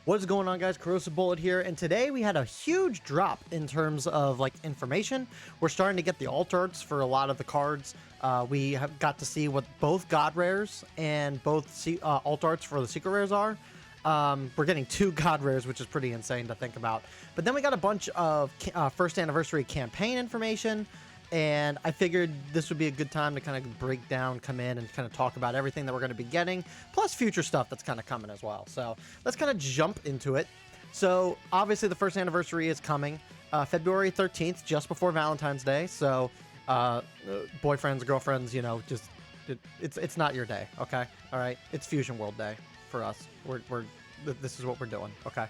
What is going on, guys? Corrosive Bullet here, and today we had a huge drop in terms of like information. We're starting to get the alt arts for a lot of the cards. We have got to see what both god rares and both alt arts for the secret rares are. We're getting 2 god rares, which is pretty insane to think about. But then we got a bunch of first anniversary campaign information, and I figured this would be a good time to kind of break down, come in, and kind of talk about everything that we're going to be getting, plus future stuff that's kind of coming as well. So let's kind of jump into it. So obviously the first anniversary is coming February 13th, just before Valentine's Day. So boyfriends, girlfriends, you know, just it's not your day, okay? All right, it's Fusion World Day for us. This is what we're doing, okay?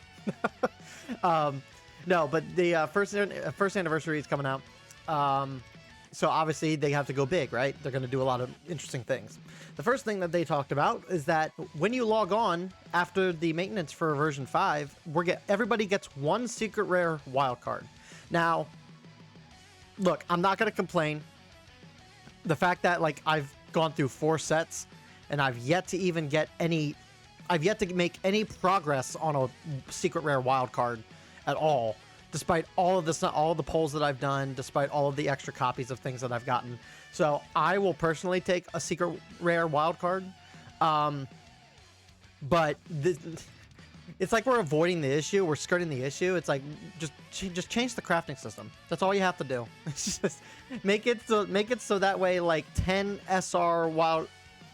No, but the first anniversary is coming out. So obviously they have to go big, right? They're going to do a lot of interesting things. The first thing that they talked about is that when you log on after the maintenance for version 5, everybody gets 1 secret rare wildcard. Now, look, I'm not going to complain. The fact that like I've gone through 4 sets and I've yet to make any progress on a secret rare wildcard at all. Despite all of this, all the polls that I've done, despite all of the extra copies of things that I've gotten. So I will personally take a secret rare wild card. But it's like we're avoiding the issue. We're skirting the issue. It's like, just change the crafting system. That's all you have to do. It's just make it so that way like 10 SR wild,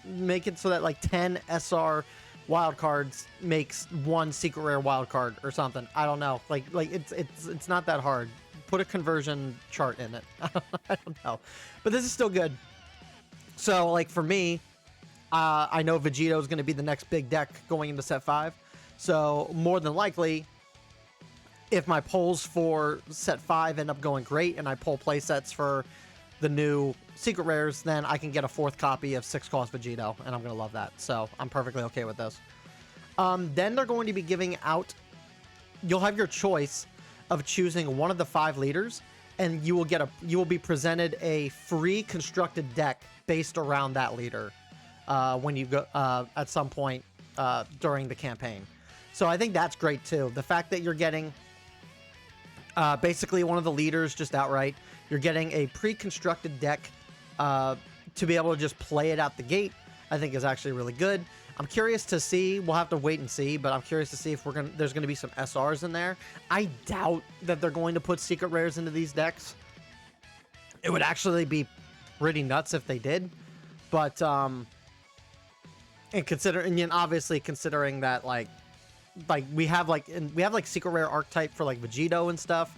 make it so that like 10 SR wild cards makes 1 secret rare wild card or something. I don't know. Like it's not that hard. Put a conversion chart in it. I don't know, but this is still good. So like for me, I know Vegito is going to be the next big deck going into set 5. So more than likely, if my polls for set 5 end up going great and I pull play sets for the new secret rares, then I can get a 4th copy of 6-cost Vegito, and I'm gonna love that. So I'm perfectly okay with this. Then they're going to be giving out, you'll have your choice of choosing one of the 5 leaders, and you will be presented a free constructed deck based around that leader when you go at some point during the campaign. So I think that's great too. The fact that you're getting basically one of the leaders just outright, you're getting a pre-constructed deck to be able to just play it out the gate, I think is actually really good. I'm curious to see, we'll have to wait and see, but I'm curious to see if there's going to be some SRs in there. I doubt that they're going to put secret rares into these decks. It would actually be pretty nuts if they did, but and obviously considering that like we have secret rare archetype for like Vegito and stuff.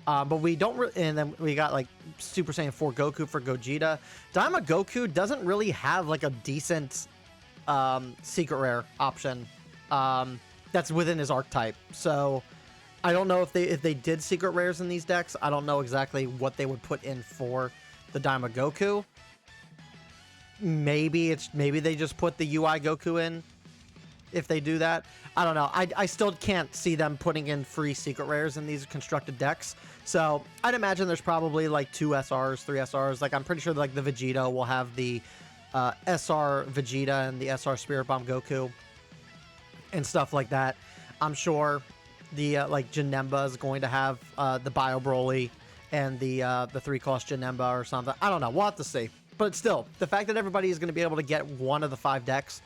But we don't and then we got like Super Saiyan 4 Goku for Gogeta. Daima Goku doesn't really have like a decent secret rare option that's within his archetype. So I don't know if they did secret rares in these decks. I don't know exactly what they would put in for the Daima Goku. Maybe they just put the UI Goku in. If they do that, I don't know. I still can't see them putting in free secret rares in these constructed decks. So I'd imagine there's probably like 2 SRs, 3 SRs. Like I'm pretty sure like the Vegito will have the SR Vegeta and the SR Spirit Bomb Goku and stuff like that. I'm sure the like Janemba is going to have the Bio Broly and the 3-cost Janemba or something. I don't know. We'll have to see. But still, the fact that everybody is going to be able to get one of the 5 decks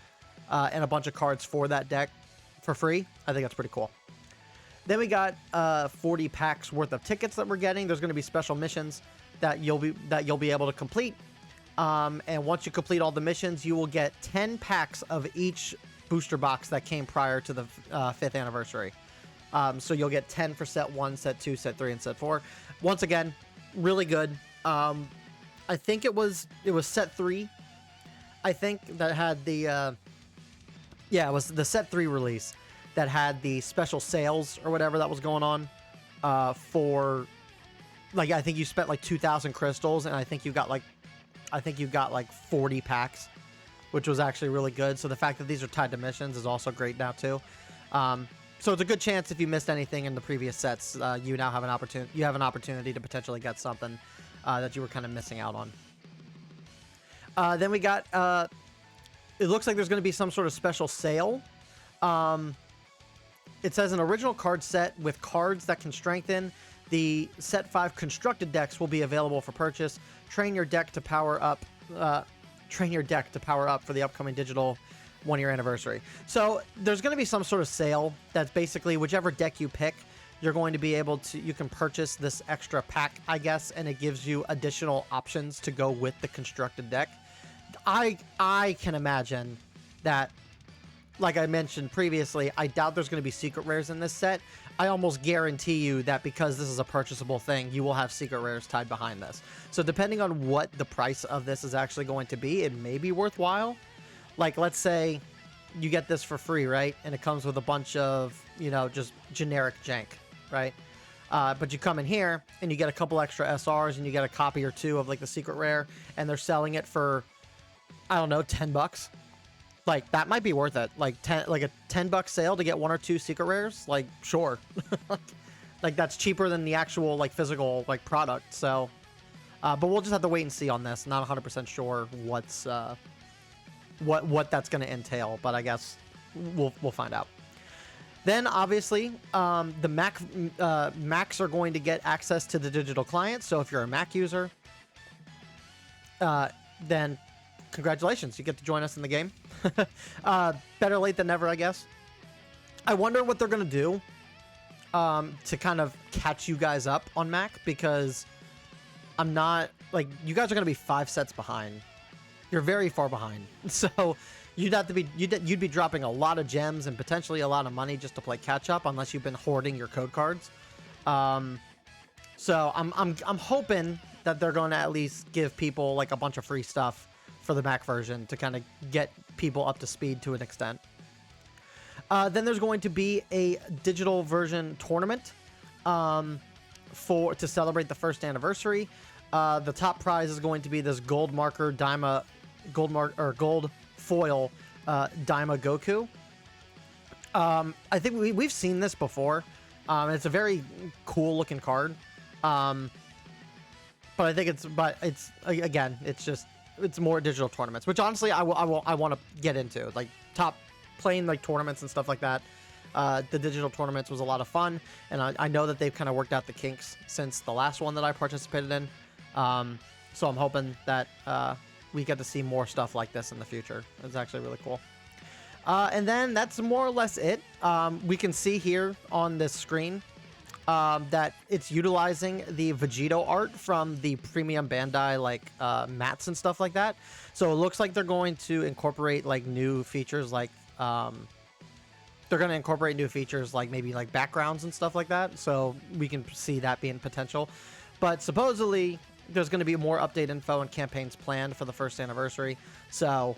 and a bunch of cards for that deck for free, I think that's pretty cool. Then we got 40 packs worth of tickets that we're getting. There's going to be special missions that you'll be able to complete. And once you complete all the missions, you will get 10 packs of each booster box that came prior to the 5th anniversary. So you'll get 10 for set 1, set 2, set 3, and set 4. Once again, really good. I think it was set 3. I think that had the yeah, it was the set 3 release that had the special sales or whatever that was going on for like, I think you spent like 2,000 crystals and I think you got like 40 packs, which was actually really good. So the fact that these are tied to missions is also great now too. So it's a good chance if you missed anything in the previous sets, you now have an opportunity to potentially get something that you were kind of missing out on. Then we got it looks like there's going to be some sort of special sale it says an original card set with cards that can strengthen. The set 5 constructed decks will be available for purchase. Train your deck to power up. Train your deck to power up for the upcoming digital 1-year anniversary. So there's going to be some sort of sale that's basically whichever deck you pick, you're going to be able to, you can purchase this extra pack, I guess, and it gives you additional options to go with the constructed deck. I can imagine that, like I mentioned previously, I doubt there's going to be secret rares in this set. I almost guarantee you that because this is a purchasable thing, you will have secret rares tied behind this. So depending on what the price of this is actually going to be, it may be worthwhile. Like, let's say you get this for free, right? And it comes with a bunch of, you know, just generic jank, right? But you come in here and you get a couple extra SRs and you get a copy or two of like the secret rare, and they're selling it for, I don't know, $10. Like, that might be worth it. Like a $10 sale to get 1 or 2 secret rares. Like, sure. Like, that's cheaper than the actual like physical like product. So, but we'll just have to wait and see on this. Not 100% sure what's what that's going to entail, but I guess we'll find out. Then obviously, the Macs are going to get access to the digital client. So if you're a Mac user, then congratulations, you get to join us in the game. Better late than never, I guess. I wonder what they're going to do to kind of catch you guys up on Mac, because I'm not, like, you guys are going to be 5 sets behind. You're very far behind. So you'd have to be, you'd be dropping a lot of gems and potentially a lot of money just to play catch up, unless you've been hoarding your code cards. So I'm hoping that they're going to at least give people like a bunch of free stuff for the Mac version to kind of get people up to speed to an extent. Then there's going to be a digital version tournament to celebrate the first anniversary. The top prize is going to be this gold marker gold foil Daima Goku. I think we've seen this before. It's a very cool looking card. But I think it's again, it's more digital tournaments, which honestly I want to get into, like playing like tournaments and stuff like that. The digital tournaments was a lot of fun, and I know that they've kind of worked out the kinks since the last one that I participated in. So I'm hoping that we get to see more stuff like this in the future. It's actually really cool. And then that's more or less it. We can see here on this screen that it's utilizing the Vegito art from the premium Bandai like mats and stuff like that. So it looks like they're going to incorporate like new features, like maybe like backgrounds and stuff like that. So we can see that being potential. But supposedly there's going to be more update info and campaigns planned for the first anniversary. So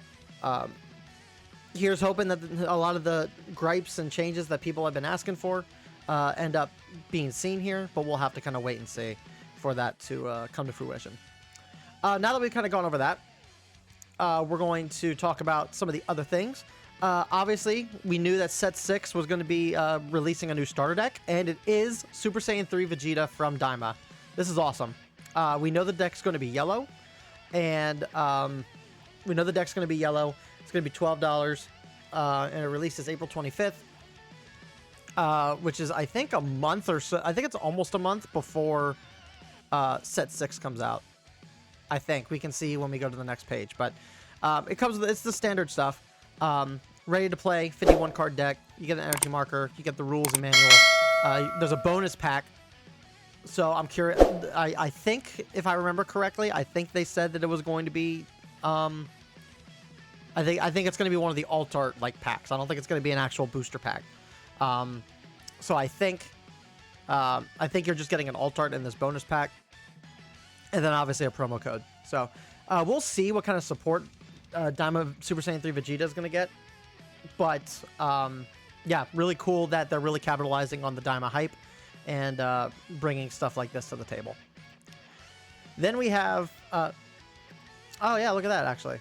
here's hoping that a lot of the gripes and changes that people have been asking for end up being seen here, but we'll have to kind of wait and see for that to come to fruition. Now that we've kind of gone over that, we're going to talk about some of the other things. Obviously, we knew that Set 6 was going to be releasing a new starter deck, and it is Super Saiyan 3 Vegeta from Daima. This is awesome. We know the deck's going to be yellow, and It's going to be $12, and it releases April 25th. Which is, I think, a month or so. I think it's almost a month before Set 6 comes out. I think we can see when we go to the next page, but it's the standard stuff. Ready to play, 51 card deck. You get an energy marker. You get the rules and manual. There's a bonus pack. So I'm curious. I think, if I remember correctly, I think they said that it was going to be. I think it's going to be one of the alt art like packs. I don't think it's going to be an actual booster pack. So I think you're just getting an alt art in this bonus pack, and then obviously a promo code. So we'll see what kind of support Daima Super Saiyan 3 Vegeta is going to get. But yeah, really cool that they're really capitalizing on the Daima hype and bringing stuff like this to the table. Then we have oh yeah, look at that actually.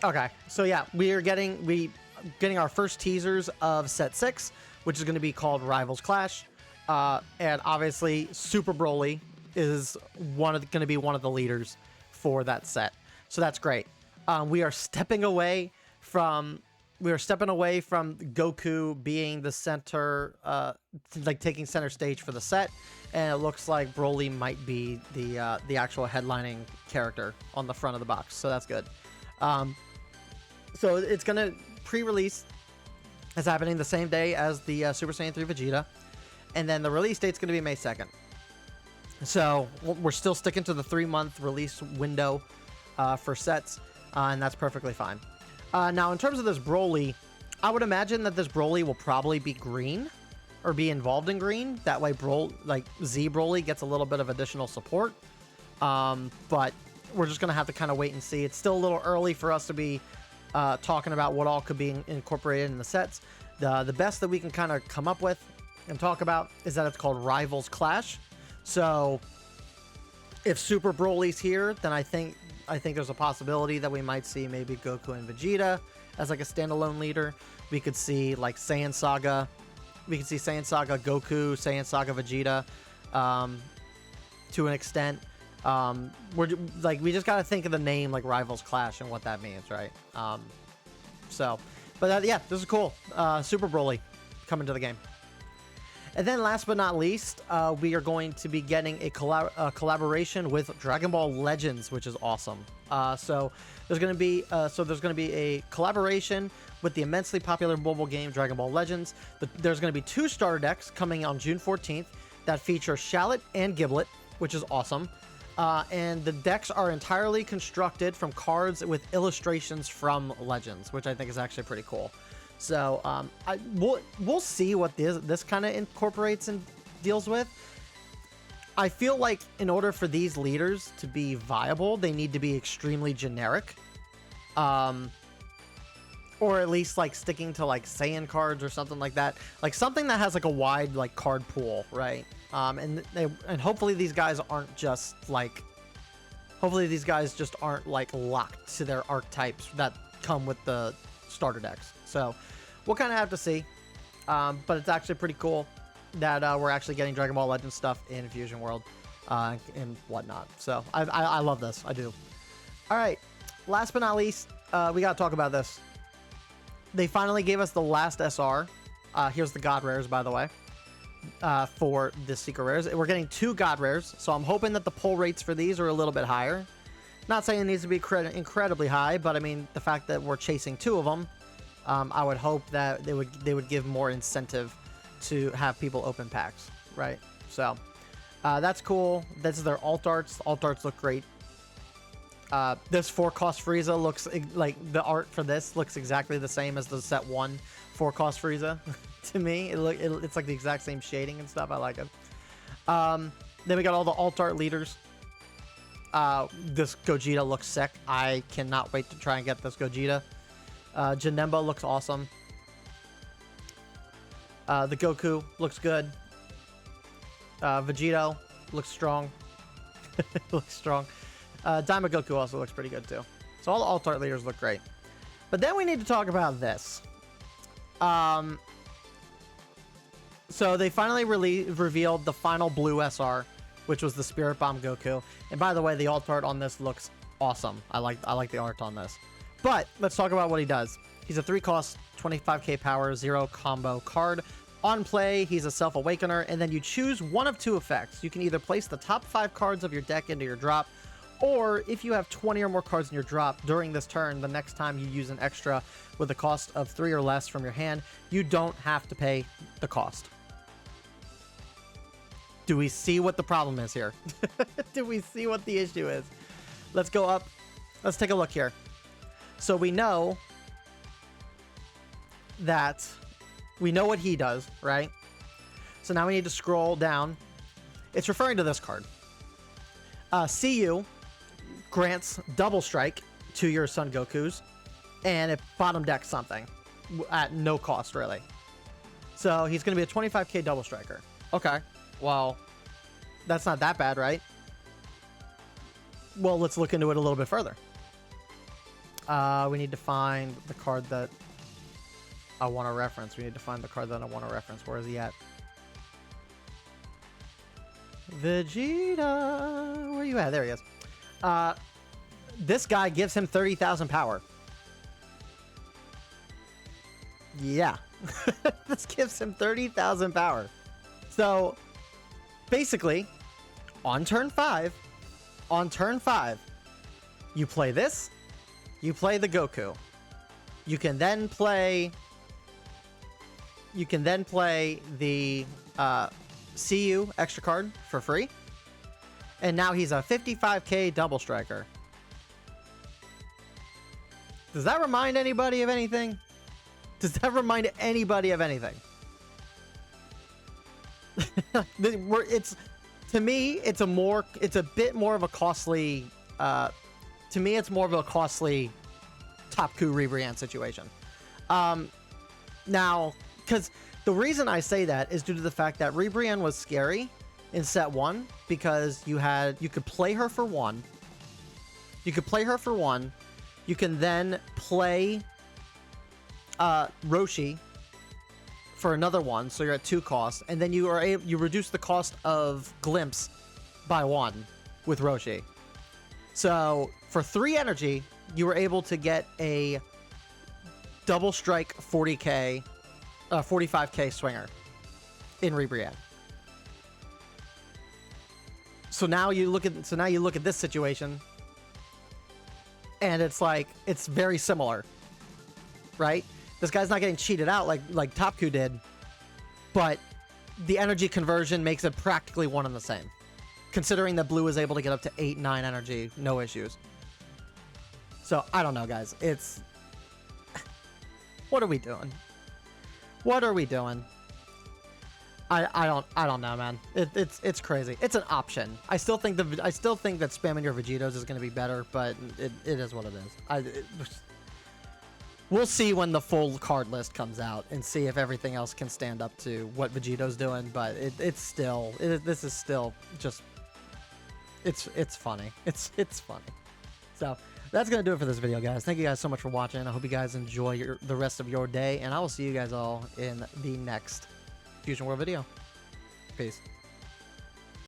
Okay, so yeah, we're getting our first teasers of Set 6, which is going to be called Rivals Clash. And obviously, Super Broly is going to be one of the leaders for that set. So that's great. We are stepping away from we're stepping away from Goku being the center, like taking center stage for the set, and it looks like Broly might be the actual headlining character on the front of the box. So that's good. So it's gonna pre-release. It's happening the same day as the Super Saiyan 3 Vegeta, and then the release date's gonna be May 2nd. So we're still sticking to the 3-month release window for sets, and that's perfectly fine. Now, in terms of this Broly, I would imagine that this Broly will probably be green or be involved in green. That way, Z Broly gets a little bit of additional support. But we're just going to have to kind of wait and see. It's still a little early for us to be talking about what all could be incorporated in the sets. The best that we can kind of come up with and talk about is that it's called Rivals Clash. So if Super Broly's here, then I think there's a possibility that we might see maybe Goku and Vegeta as like a standalone leader. We could see like Saiyan Saga. We could see Saiyan Saga Goku, Saiyan Saga Vegeta, to an extent. We just gotta think of the name like Rivals Clash and what that means, right? Yeah, this is cool. Super Broly coming to the game. And then last but not least, we are going to be getting a collaboration with Dragon Ball Legends, which is awesome. So there's going to be a collaboration with the immensely popular mobile game Dragon Ball Legends. There's going to be 2 starter decks coming on June 14th that feature Shallot and Giblet, which is awesome. And the decks are entirely constructed from cards with illustrations from Legends, which I think is actually pretty cool. So we'll see what this kind of incorporates and deals with. I feel like in order for these leaders to be viable, they need to be extremely generic, or at least like sticking to like Saiyan cards or something like that, like something that has like a wide like card pool, right? And hopefully these guys aren't just like, locked to their archetypes that come with the starter decks. So we'll kind of have to see, but it's actually pretty cool that we're actually getting Dragon Ball Legends stuff in Fusion World and whatnot. So I love this. I do. All right, last but not least, we got to talk about this. They finally gave us the last SR. Here's the God Rares, by the way, for the Secret Rares. We're getting 2 God Rares, so I'm hoping that the pull rates for these are a little bit higher. Not saying it needs to be incredibly high, but I mean, the fact that we're chasing 2 of them, I would hope that they would give more incentive to have people open packs, right? So that's cool. This is their alt arts. Alt arts look great. This 4-cost Frieza looks like the art for this looks exactly the same as the set 1 4-cost Frieza. To me, it's like the exact same shading and stuff. I like it. Then we got all the alt art leaders. This Gogeta looks sick. I cannot wait to try and get this Gogeta. Janemba looks awesome. The Goku looks good. Vegito looks strong. Looks strong. Daima Goku also looks pretty good too. So all the alt art leaders look great. But then we need to talk about this. So they finally revealed the final blue SR, which was the Spirit Bomb Goku. And by the way, the alt art on this looks awesome. I like the art on this. But let's talk about what he does. He's a 3-cost, 25k power, 0 combo card. On play, he's a Self-Awakener, and then you choose one of 2 effects. You can either place the top 5 cards of your deck into your drop, or if you have 20 or more cards in your drop during this turn, the next time you use an extra with a cost of 3 or less from your hand, you don't have to pay the cost. Do we see what the problem is here? Do we see what the issue is? Let's go up. Let's take a look here. So we know what he does, right? So now we need to scroll down. It's referring to this card. CU grants double strike to your Son Gokus, and it bottom decks something at no cost, really. So he's going to be a 25k double striker. Okay, well, that's not that bad, right? Well, let's look into it a little bit further. We need to find the card that I want to reference. Where is he at? Vegeta. Where you at? There he is. This guy gives him 30,000 power. Yeah. This gives him 30,000 power. So, basically, on turn 5, you play this, you play the Goku. You can then play the CU extra card for free. And now he's a 55k double striker. Does that remind anybody of anything? Does that remind anybody of anything? It's, to me, it's a bit more of a costly, to me, it's more of a costly top coup Ribrianne situation. Now, because the reason I say that is due to the fact that Ribrianne was scary in set 1 because you could play her for 1. You can then play Roshi for another 1, so you're at 2 costs, and then you reduce the cost of Glimpse by 1 with Roshi. So for 3 energy, you were able to get a double strike 45k swinger in Ribrianne. So now you look at this situation, and it's like it's very similar, right? This guy's not getting cheated out like Top Coup did, but the energy conversion makes it practically one and the same. Considering that Blue is able to get up to 8-9 energy, no issues. So I don't know, guys. It's what are we doing? What are we doing? I don't know, man. It's crazy. It's an option. I still think that spamming your Vegitos is going to be better, but it is what it is. We'll see when the full card list comes out and see if everything else can stand up to what Vegito's doing. But this is still just it's funny. It's funny. So that's gonna do it for this video, guys. Thank you guys so much for watching. I hope you guys enjoy the rest of your day, and I will see you guys all in the next Fusion World video. Peace.